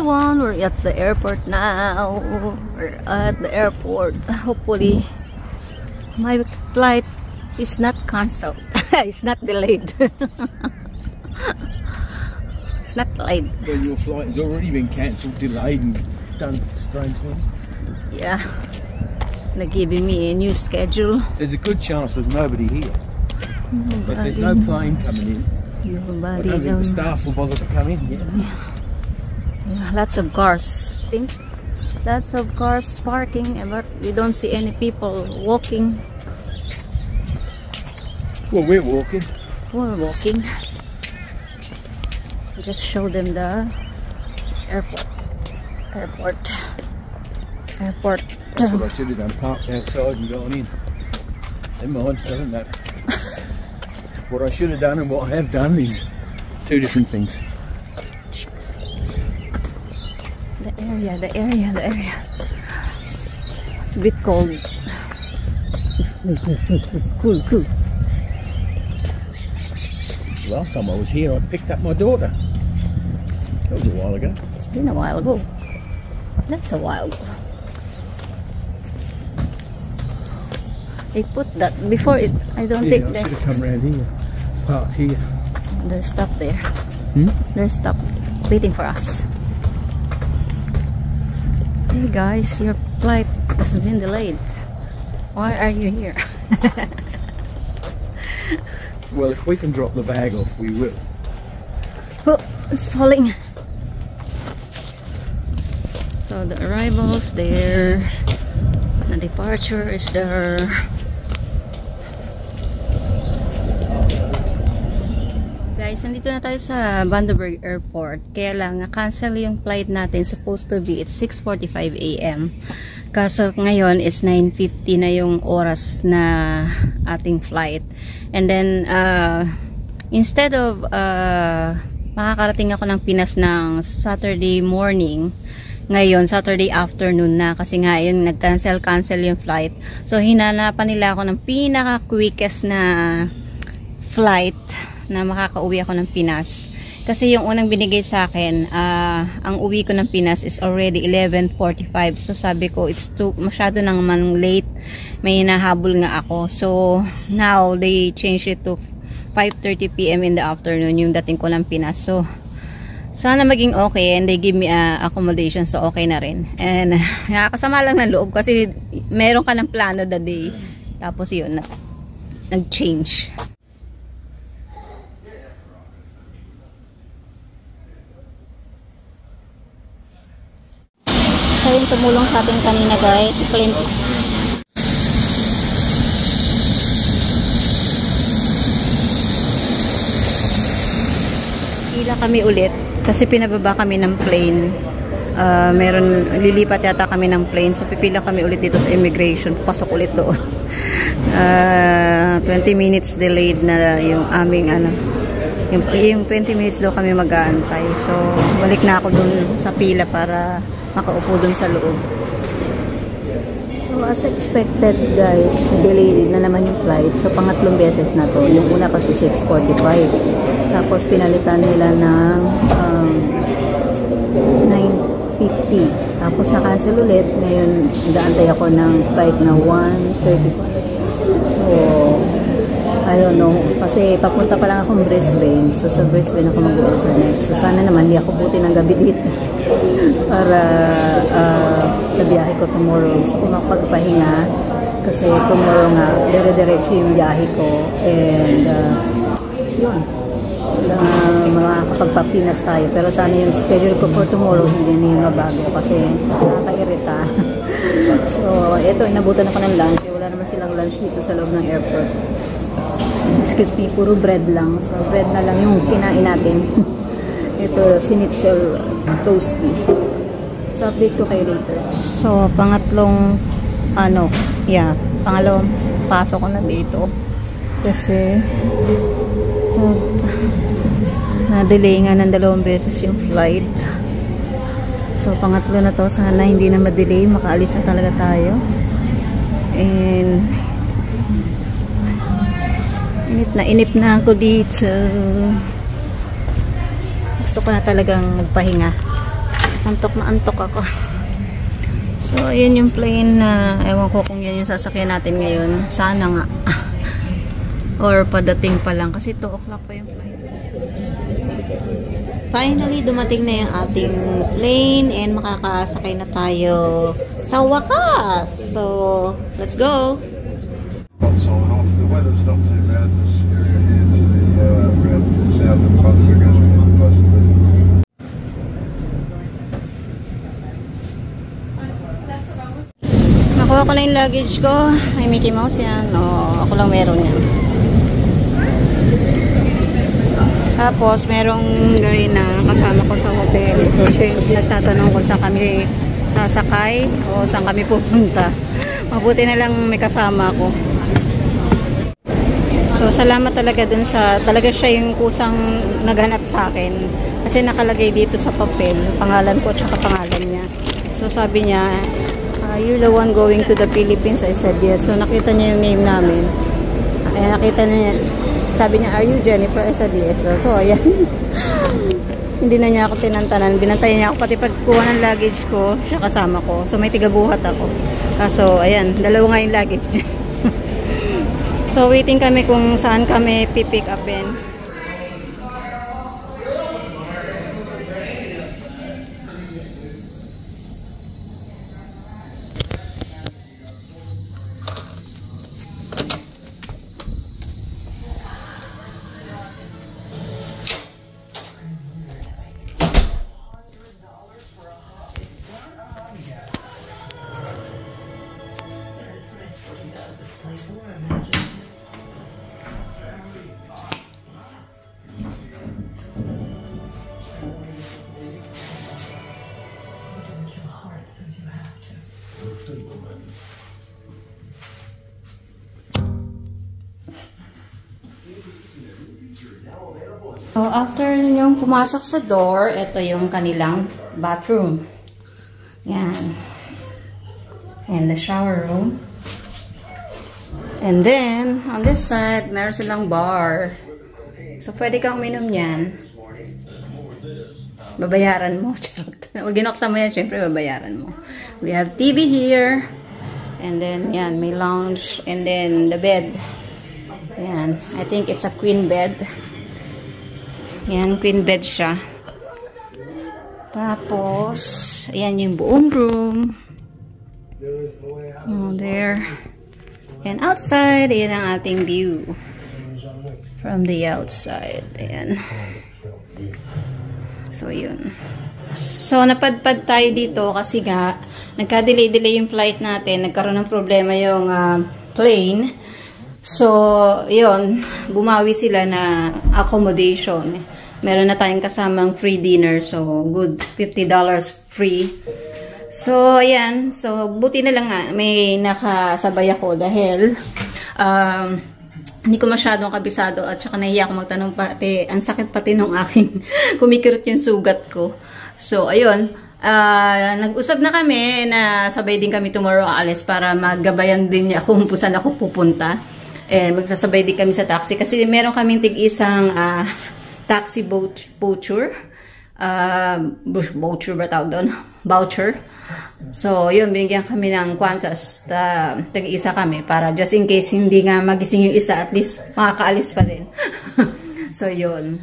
everyone, we're at the airport now. We're at the airport. Hopefully my flight is not cancelled. It's not delayed. It's not delayed. Well, your flight has already been cancelled, delayed and done strange thing. Yeah, they're giving me a new schedule. There's a good chance there's nobody here. But there's no plane coming in. I don't think the staff will bother to come in yet. Yeah, lots of cars. I think lots of cars parking, but we don't see any people walking. Well, we're walking. We're walking. Just show them the airport. Airport. That's what I should have done. Parked outside and gone in. Never mind, doesn't matter. What I should have done and what I have done is two different things. The area. It's a bit cold. Cool. Last time I was here, I picked up my daughter. That was a while ago. It's been a while ago. That's a while ago. They put that before it. I don't think I should have come around here, parked here. They're stopped there. They're stopped, waiting for us. Hey guys, your flight has been delayed. Why are you here? Well, if we can drop the bag off, we will. Oh, it's falling. So the arrivals there, the departure is there. Guys, nandito na tayo sa Vandenberg Airport. Kaya lang, na-cancel yung flight natin. Supposed to be, it's 6:45 AM. Kaso ngayon is 9:50 na yung oras na ating flight. And then, instead of makakarating ako ng Pinas ng Saturday morning, ngayon, Saturday afternoon na. Kasi nga yun, nag-cancel yung flight. So, hinanapan nila ako ng pinaka-quickest na flight na makakauwi ako ng Pinas. Kasi yung unang binigay sa akin, ang uwi ko ng Pinas is already 11:45. So sabi ko, it's too, masyado nang man late. May hinahabol nga ako. So now, they changed it to 5:30 PM in the afternoon yung dating ko ng Pinas. So sana maging okay and they give me accommodation, so okay na rin. And nakakasama lang ng loob kasi meron ka ng plano the day. Tapos yun, nag-change. So yung tumulong sa atin kanina guys, si Clint. Pila kami ulit kasi pinababa kami ng plane. Meron, lilipat yata kami ng plane, so pipila kami ulit dito sa immigration. Pasok ulit doon. 20 minutes delayed na yung aming yung 20 minutes daw kami mag-aantay. So balik na ako dun sa pila para makaupo dun sa loob. So as expected guys, delayed na naman yung flight. So pangatlong beses na to. Yung una kasi 6:45. Tapos pinalitan nila ng 9:50. Tapos na-cancel ulit. Ngayon nag-aantay ako ng flight na 1:35. So I don't know. Kasi papunta pa lang akong Brisbane. So sa Brisbane ako mag-overnight. So sana naman hindi ako buti ng gabi dito. Para sa biyahe ko tomorrow. So kung makapagpahinga kasi tomorrow nga dire-diretso yung biyahe ko and yun makakapagpapinas tayo, pero sana yung schedule ko for tomorrow hindi na yung mabago kasi nakakairita. So ito, inabutan ako ng lunch. Wala naman silang lunch dito sa loob ng airport. Excuse me, puro bread lang. So bread na lang yung kinain natin. Ito, sinitsel toasty. So, update ko kayo later. So, pangatlong, pangalawang pasok ko na dito. Kasi, na-delay nga ng 2 beses yung flight. So, pangatlo na to. Sana hindi na ma-delay. Makaalis na talaga tayo. And, inip na ako dito. Gusto ko na talagang magpahinga. Antok na antok ako. So, yun yung plane na, ewan ko kung yun yung sasakyan natin ngayon. Sana nga. Or padating pa lang. Kasi 2 o'clock pa yung flight. Finally, dumating na yung ating plane and makakasakay na tayo sa wakas. So, let's go! So the weather's not too bad this area here to the around south of Brunswick as we get closer to it. Nakuha ko na yung luggage ko. Ay, Mickey Mouse yan. O, ako lang meron yan. Tapos, merong guy na kasama ko sa hotel. So, siya yung nagtatanong kung saan kami sasakay o saan kami pupunta. Mabuti na lang may kasama ko. So, salamat talaga dun sa, talaga siya yung kusang naghanap sa akin. Kasi nakalagay dito sa papel, pangalan ko at saka pangalan niya. So, sabi niya, you're the one going to the Philippines? I said, yes. So, nakita niya yung name namin. Ay, nakita niya, sabi niya, are you Jennifer? I said, yes. So ayan. Hindi na niya ako tinantanan. Binantayan niya ako pati pagkuha ng luggage ko, siya kasama ko. So, may tigabuhat ako. So, ayan. Dalawa nga yung luggage niya. So, waiting kami kung saan kami pipick upin. So, after yung pumasok sa door, ito yung kanilang bathroom. Yan. And the shower room. And then, on this side, meron silang bar. So, pwede kang uminom yan. Babayaran mo. Huwag ginoksa mo yan, syempre babayaran mo. We have TV here. And then, yan, may lounge. And then, the bed. Yan. I think it's a queen bed. Yan, queen bed siya. Tapos, ayan yung buong room. Oh, there. And outside, ayan ang ating view. From the outside. Ayan. So, yun. So, napadpad tayo dito kasi nga, nagka-delay-delay yung flight natin. Nagkaroon ng problema yung plane. So, yun. Bumawi sila na accommodation. Meron na tayong kasamang free dinner. So, good. $50 free. So, ayan. So, buti na lang nga. May nakasabay ako dahil hindi ko masyadong kabisado at saka nahiya ako magtanong pati. Ang sakit pati nung aking kumikirot yung sugat ko. So, ayun. Nag-usap na kami na sabay din kami tomorrow alis para maggabayan din niya kung saan ako pupunta. And magsasabay din kami sa taxi kasi meron kaming tig-isang taxi voucher. Voucher ba tawag doon? Voucher. So, yun, binigyan kami ng Qantas. Tag-isa kami para just in case hindi nga magising yung isa, at least makakaalis pa din. So, yun.